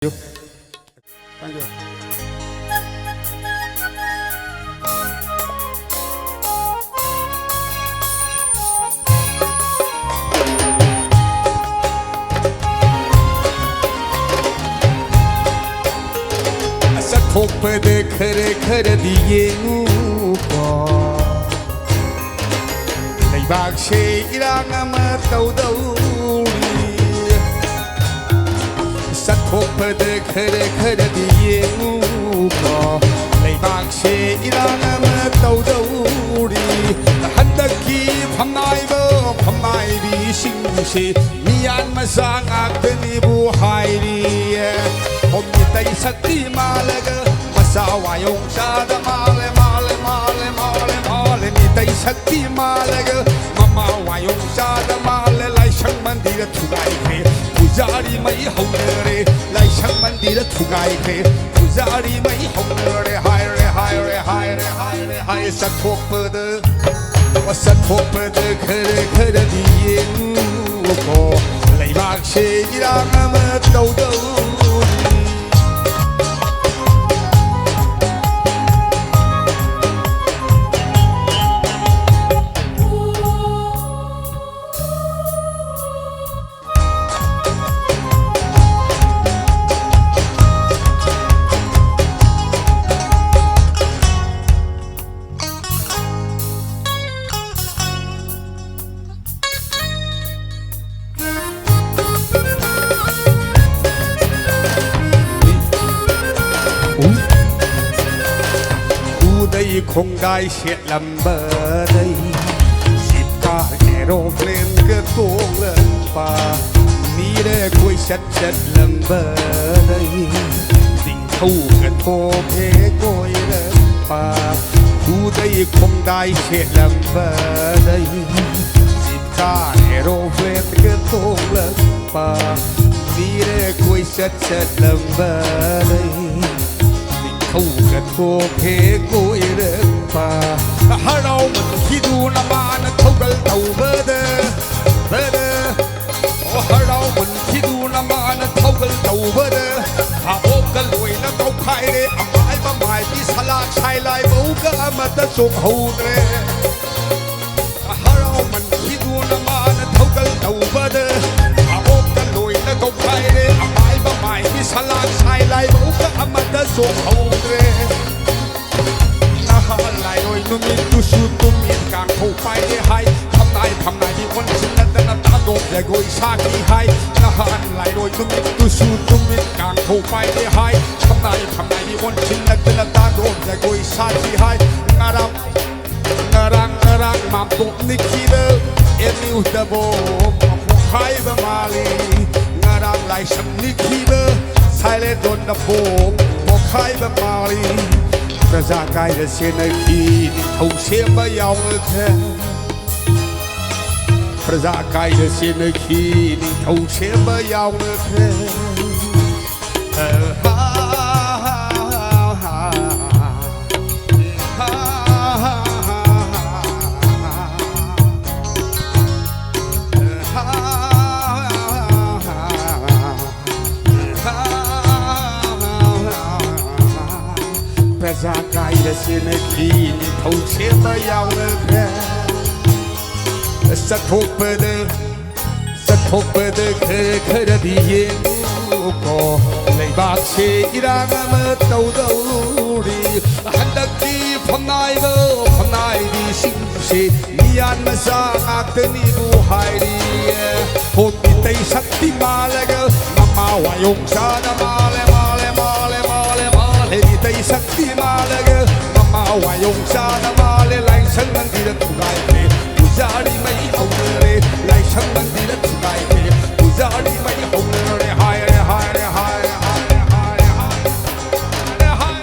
you. Thank you. ทบเดเคเรเคเรดีเยงูปอในบางเชยรางมาเตาเดาลีสัทบเดเคเรเคเรดีเยงูปอในบางเชยรางมาเตาเดาลีฮันตะกีพมายเบอพมายบีชิงเชมีอันมาสร้างอักเป็นบูไฮลีผมมีใจสักที่มาเลยก็สาวายงชาดมาเลมาเลมาเลมาเลมาเลมีใจสักที่มาเลยก็มาวายงชาดมาเลไล่ช่างมันดีละทุกไอเคผู้จารีไม่หงเรไล่ช่างมันดีละทุกไอเคผู้จารีไม่หงเรไฮเรไฮเรไฮเรไฮเรไฮสักพวกเปิดว่าสักพวกเปิดเคยเคยดีเย็นก็ไล่บางเชยรางมาเต้าเต้าคงได้เฉียดลำเบอร์ได้สิบกาแอโรเพลนก็ตัวเลื่อนป่ามีได้คุยชัดชัดลำเบอร์ได้สิ่งทูกันโทเพโกยเลื่อนป่าผู้ได้คงได้เฉียดลำเบอร์ได้สิบกาแอโรเพลนก็ตัวเลื่อนป่ามีได้คุยชัดชัดลำเบอร์ได้เขากระโทกเพกุยเรื่องป่าถ้าเรามันคิดดูนะมานะเขาเดินเต่าเบอร์เดอเบอร์เดอถ้าเรามันคิดดูนะมานะเขาเดินเต่าเบอร์เดอถ้าโอบกันรวยนะเขาใครเร่อหมายมาหมายที่สลากชายลายบุกก็มาตะสุกหูเร่ถ้าเรามันคิดดูนะมานะเขาเดินเต่าเบอร์เดอถ้าโอบกันรวยนะเขาใครเร่อหมายมาหมายที่สลากชายลายบุกก็มาตะสุกหูนุ่มดูสูดนุ่มมีการเข้าไปได้ให้ทำนายที่คนชินและแต่ละตาโดดและโกยชาที่ให้นะฮะไหลโดยนุ่มดูสูดนุ่มมีการเข้าไปได้ให้ทำนายที่คนชินและแต่ละตาโดดและโกยชาที่ให้งารังมาตกนิคิเดเอนิวเดโบไฮบะมาลีงารังไหลฉันนิคิเดไซเลดอนเดโบไฮบะมาลีประชากายจะเสียในที่ทุ่งเสียไม่ยาวเลยแค่ประชากายจะเสียในที่ทุ่งเสียไม่ยาวเลยแค่ประชากายจะเสียในที่ทุ่งเสียไม่ยาวเลยแค่สักทุกเปิดเคยดีเย็นก็ในบางเชยรางมาเตาเดาลีฮันตะกีพนายเบอพนายดีสิงเชมีอันมาสร้างอักเป็นบูไฮลีผมมีใจสักที่มาเลยก็มาวายงชาดมาเลยมาเลยมีใจสักที่มาเลยก็มาวายงชาด